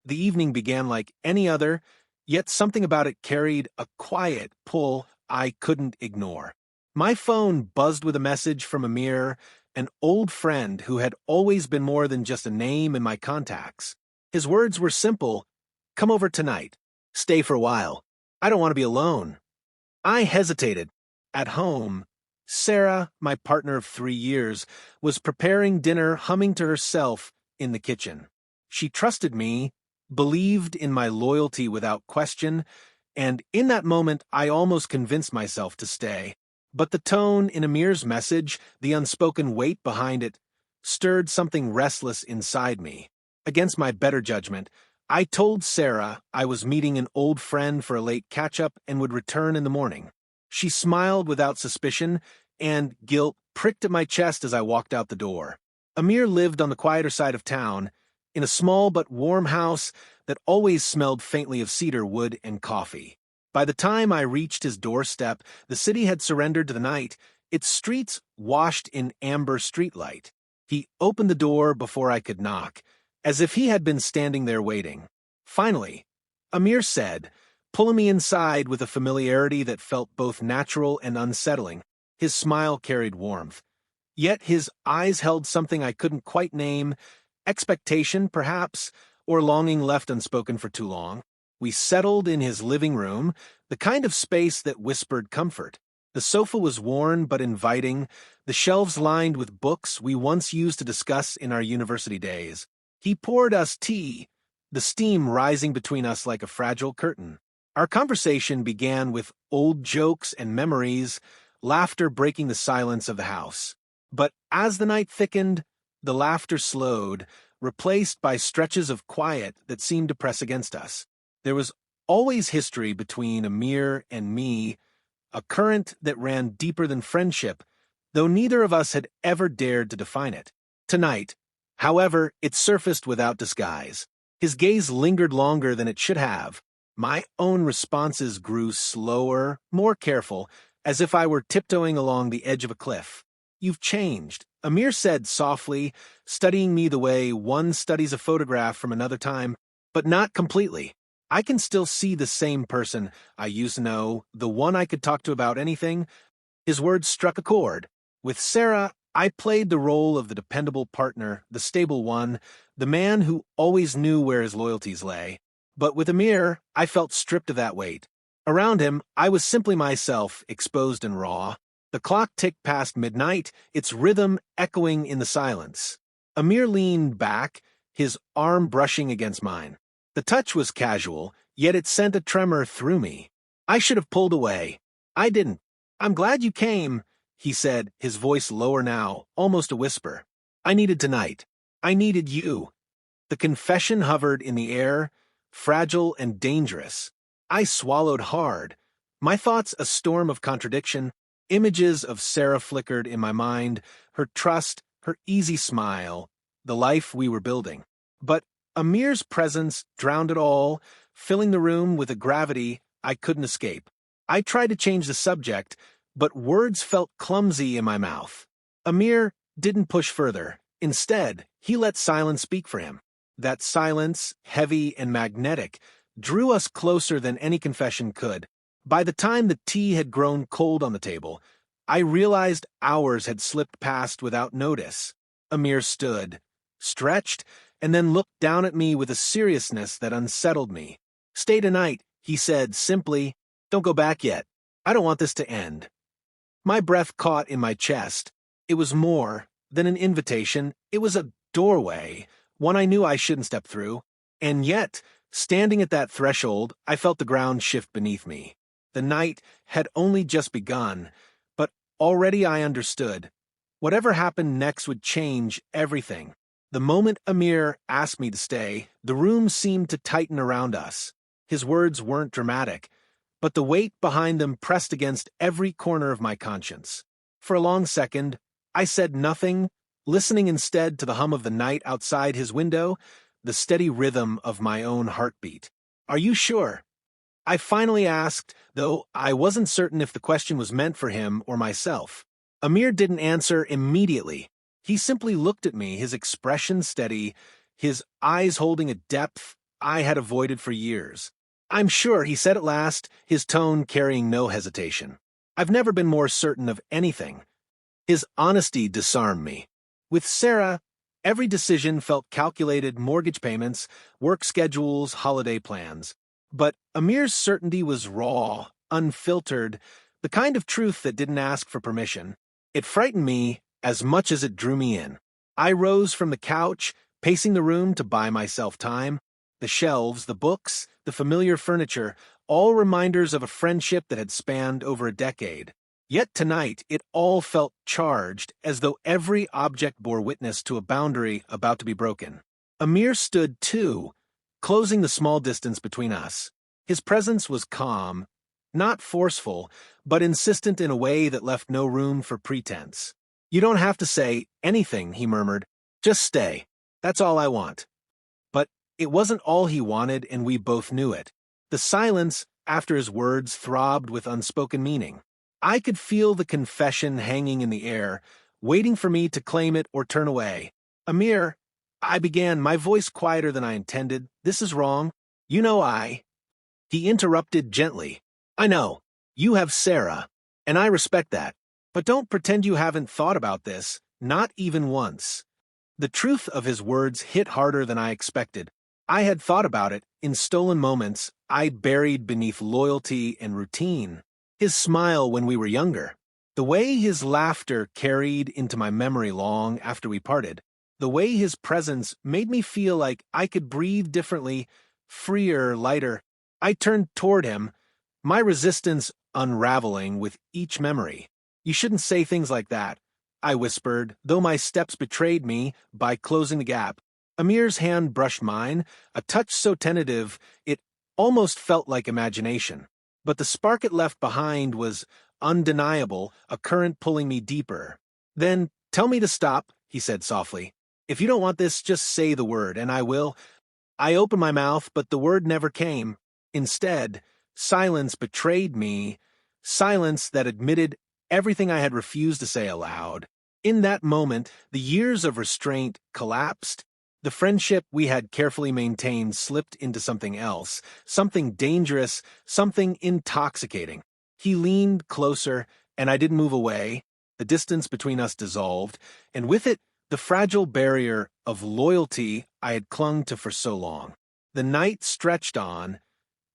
The evening began like any other, yet something about it carried a quiet pull I couldn't ignore. My phone buzzed with a message from Amir, an old friend who had always been more than just a name in my contacts. His words were simple: "Come over tonight. Stay for a while. I don't want to be alone." I hesitated. At home, Sarah, my partner of 3 years, was preparing dinner, humming to herself in the kitchen. She trusted me, believed in my loyalty without question, and in that moment I almost convinced myself to stay. But the tone in Amir's message, the unspoken weight behind it, stirred something restless inside me. Against my better judgment, I told Sarah I was meeting an old friend for a late catch-up and would return in the morning. She smiled without suspicion, and guilt pricked at my chest as I walked out the door. Amir lived on the quieter side of town, in a small but warm house that always smelled faintly of cedar wood and coffee. By the time I reached his doorstep, the city had surrendered to the night, its streets washed in amber streetlight. He opened the door before I could knock, as if he had been standing there waiting. Finally, Amir said, pulling me inside with a familiarity that felt both natural and unsettling. His smile carried warmth. Yet his eyes held something I couldn't quite name: expectation, perhaps, or longing left unspoken for too long. We settled in his living room, the kind of space that whispered comfort. The sofa was worn but inviting, the shelves lined with books we once used to discuss in our university days. He poured us tea, the steam rising between us like a fragile curtain. Our conversation began with old jokes and memories, laughter breaking the silence of the house. But as the night thickened, the laughter slowed, replaced by stretches of quiet that seemed to press against us. There was always history between Amir and me, a current that ran deeper than friendship, though neither of us had ever dared to define it. Tonight, however, it surfaced without disguise. His gaze lingered longer than it should have. My own responses grew slower, more careful, as if I were tiptoeing along the edge of a cliff. "You've changed," Amir said softly, studying me the way one studies a photograph from another time, but not completely. I can still see the same person I used to know, the one I could talk to about anything. His words struck a chord. With Sarah, I played the role of the dependable partner, the stable one, the man who always knew where his loyalties lay. But with Amir, I felt stripped of that weight. Around him, I was simply myself, exposed and raw. The clock ticked past midnight, its rhythm echoing in the silence. Amir leaned back, his arm brushing against mine. The touch was casual, yet it sent a tremor through me. I should have pulled away. I didn't. "I'm glad you came," he said, his voice lower now, almost a whisper. "I needed tonight. I needed you." The confession hovered in the air, fragile and dangerous. I swallowed hard. My thoughts a storm of contradiction. Images of Sarah flickered in my mind, her trust, her easy smile, the life we were building. But Amir's presence drowned it all, filling the room with a gravity I couldn't escape. I tried to change the subject, but words felt clumsy in my mouth. Amir didn't push further. Instead, he let silence speak for him. That silence, heavy and magnetic, drew us closer than any confession could. By the time the tea had grown cold on the table, I realized hours had slipped past without notice. Amir stood, stretched, and then looked down at me with a seriousness that unsettled me. "Stay tonight," he said simply. "Don't go back yet. I don't want this to end." My breath caught in my chest. It was more than an invitation. It was a doorway, one I knew I shouldn't step through. And yet, standing at that threshold, I felt the ground shift beneath me. The night had only just begun, but already I understood. Whatever happened next would change everything. The moment Amir asked me to stay, the room seemed to tighten around us. His words weren't dramatic, but the weight behind them pressed against every corner of my conscience. For a long second, I said nothing, listening instead to the hum of the night outside his window, the steady rhythm of my own heartbeat. "Are you sure?" I finally asked, though I wasn't certain if the question was meant for him or myself. Amir didn't answer immediately. He simply looked at me, his expression steady, his eyes holding a depth I had avoided for years. "I'm sure," he said at last, his tone carrying no hesitation. "I've never been more certain of anything." His honesty disarmed me. With Sarah, every decision felt calculated: mortgage payments, work schedules, holiday plans. But Amir's certainty was raw, unfiltered, the kind of truth that didn't ask for permission. It frightened me as much as it drew me in. I rose from the couch, pacing the room to buy myself time. The shelves, the books, the familiar furniture, all reminders of a friendship that had spanned over a decade. Yet tonight, it all felt charged, as though every object bore witness to a boundary about to be broken. Amir stood too, closing the small distance between us. His presence was calm, not forceful, but insistent in a way that left no room for pretense. "You don't have to say anything," he murmured. "Just stay. That's all I want." But it wasn't all he wanted, and we both knew it. The silence after his words throbbed with unspoken meaning. I could feel the confession hanging in the air, waiting for me to claim it or turn away. "Amir," I began, my voice quieter than I intended, "this is wrong. You know I—" He interrupted gently. "I know. You have Sarah, and I respect that. But don't pretend you haven't thought about this, not even once." The truth of his words hit harder than I expected. I had thought about it, in stolen moments I'd buried beneath loyalty and routine. His smile when we were younger. The way his laughter carried into my memory long after we parted. The way his presence made me feel like I could breathe differently, freer, lighter. I turned toward him, my resistance unraveling with each memory. "You shouldn't say things like that," I whispered, though my steps betrayed me by closing the gap. Amir's hand brushed mine, a touch so tentative it almost felt like imagination. But the spark it left behind was undeniable, a current pulling me deeper. "Then tell me to stop," he said softly. "If you don't want this, just say the word, and I will." I opened my mouth, but the word never came. Instead, silence betrayed me, silence that admitted everything I had refused to say aloud. In that moment, the years of restraint collapsed. The friendship we had carefully maintained slipped into something else, something dangerous, something intoxicating. He leaned closer, and I didn't move away. The distance between us dissolved, and with it, the fragile barrier of loyalty I had clung to for so long. The night stretched on,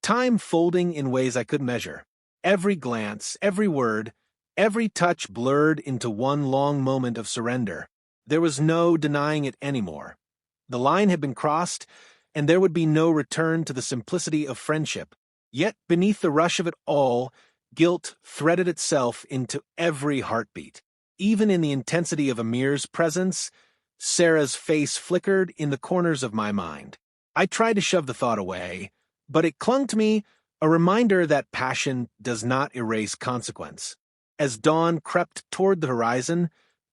time folding in ways I couldn't measure. Every glance, every word, every touch blurred into one long moment of surrender. There was no denying it anymore. The line had been crossed, and there would be no return to the simplicity of friendship. Yet, beneath the rush of it all, guilt threaded itself into every heartbeat. Even in the intensity of Amir's presence, Sarah's face flickered in the corners of my mind. I tried to shove the thought away, but it clung to me, a reminder that passion does not erase consequence. As dawn crept toward the horizon,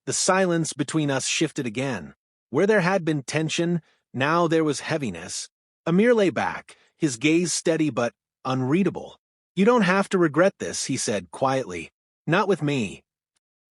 the silence between us shifted again. Where there had been tension, now there was heaviness. Amir lay back, his gaze steady but unreadable. "You don't have to regret this," he said quietly. "Not with me."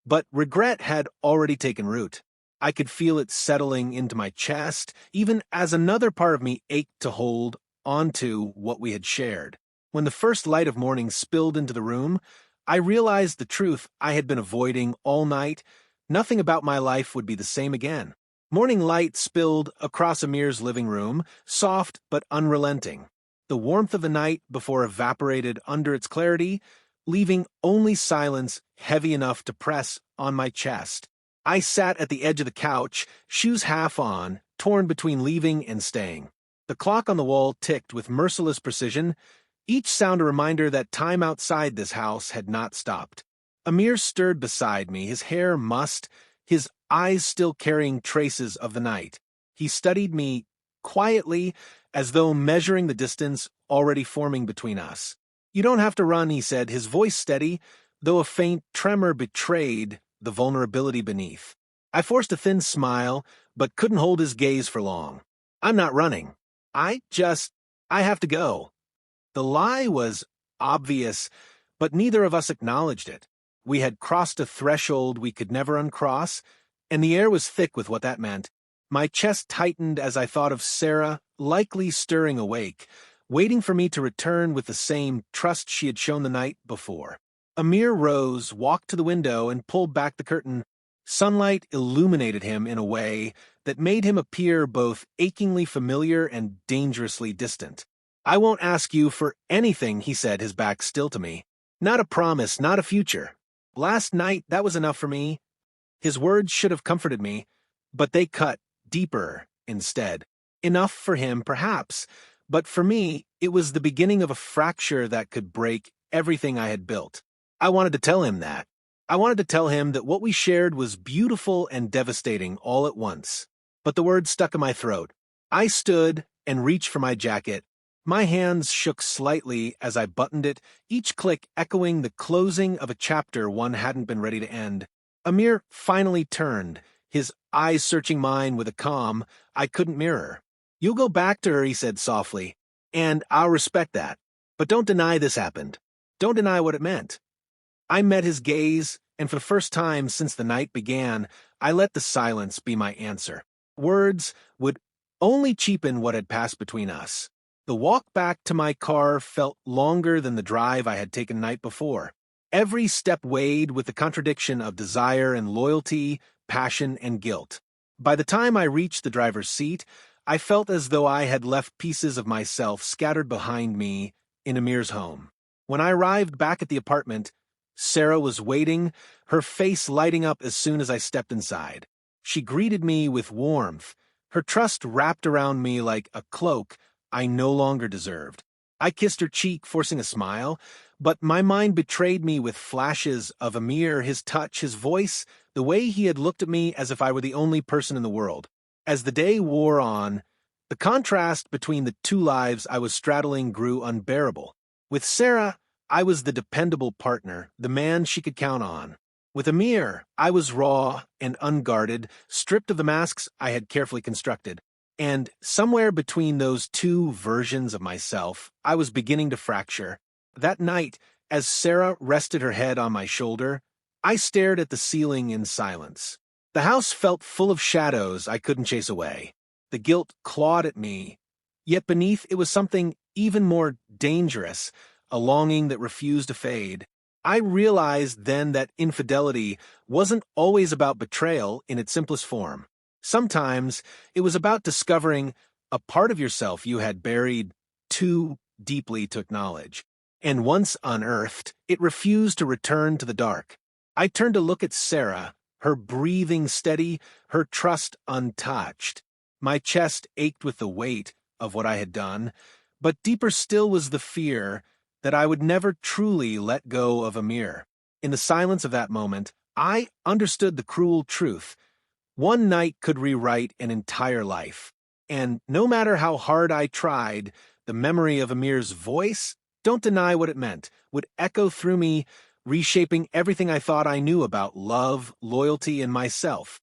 But regret had already taken root. I could feel it settling into my chest, even as another part of me ached to hold onto what we had shared. When the first light of morning spilled into the room, I realized the truth I had been avoiding all night. Nothing about my life would be the same again. Morning light spilled across Amir's living room, soft but unrelenting. The warmth of the night before evaporated under its clarity, leaving only silence heavy enough to press on my chest. I sat at the edge of the couch, shoes half on, torn between leaving and staying. The clock on the wall ticked with merciless precision, each sound a reminder that time outside this house had not stopped. Amir stirred beside me, his hair mussed, his eyes still carrying traces of the night. He studied me quietly, as though measuring the distance already forming between us. "You don't have to run," he said, his voice steady, though a faint tremor betrayed the vulnerability beneath. I forced a thin smile, but couldn't hold his gaze for long. "I'm not running. I have to go." The lie was obvious, but neither of us acknowledged it. We had crossed a threshold we could never uncross, and the air was thick with what that meant. My chest tightened as I thought of Sarah, likely stirring awake, waiting for me to return with the same trust she had shown the night before. Amir rose, walked to the window, and pulled back the curtain. Sunlight illuminated him in a way that made him appear both achingly familiar and dangerously distant. "I won't ask you for anything," he said, his back still to me. "Not a promise, not a future. Last night, that was enough for me." His words should have comforted me, but they cut deeper instead. Enough for him, perhaps, but for me, it was the beginning of a fracture that could break everything I had built. I wanted to tell him that. I wanted to tell him that what we shared was beautiful and devastating all at once. But the words stuck in my throat. I stood and reached for my jacket. My hands shook slightly as I buttoned it, each click echoing the closing of a chapter one hadn't been ready to end. Amir finally turned, his eyes searching mine with a calm I couldn't mirror. "You'll go back to her," he said softly, "and I'll respect that. But don't deny this happened. Don't deny what it meant." I met his gaze, and for the first time since the night began, I let the silence be my answer. Words would only cheapen what had passed between us. The walk back to my car felt longer than the drive I had taken night before. Every step weighed with the contradiction of desire and loyalty, passion and guilt. By the time I reached the driver's seat, I felt as though I had left pieces of myself scattered behind me in Amir's home. When I arrived back at the apartment, Sarah was waiting, her face lighting up as soon as I stepped inside. She greeted me with warmth, her trust wrapped around me like a cloak I no longer deserved. I kissed her cheek, forcing a smile, but my mind betrayed me with flashes of Amir, his touch, his voice, the way he had looked at me as if I were the only person in the world. As the day wore on, the contrast between the two lives I was straddling grew unbearable. With Sarah, I was the dependable partner, the man she could count on. With Amir, I was raw and unguarded, stripped of the masks I had carefully constructed. And somewhere between those two versions of myself, I was beginning to fracture. That night, as Sarah rested her head on my shoulder, I stared at the ceiling in silence. The house felt full of shadows I couldn't chase away. The guilt clawed at me, yet beneath it was something even more dangerous, a longing that refused to fade. I realized then that infidelity wasn't always about betrayal in its simplest form. Sometimes it was about discovering a part of yourself you had buried too deeply to acknowledge. And once unearthed, it refused to return to the dark. I turned to look at Sarah, her breathing steady, her trust untouched. My chest ached with the weight of what I had done, but deeper still was the fear that I would never truly let go of Amir. In the silence of that moment, I understood the cruel truth. One night could rewrite an entire life. And no matter how hard I tried, the memory of Amir's voice, don't deny what it meant, would echo through me, reshaping everything I thought I knew about love, loyalty, and myself.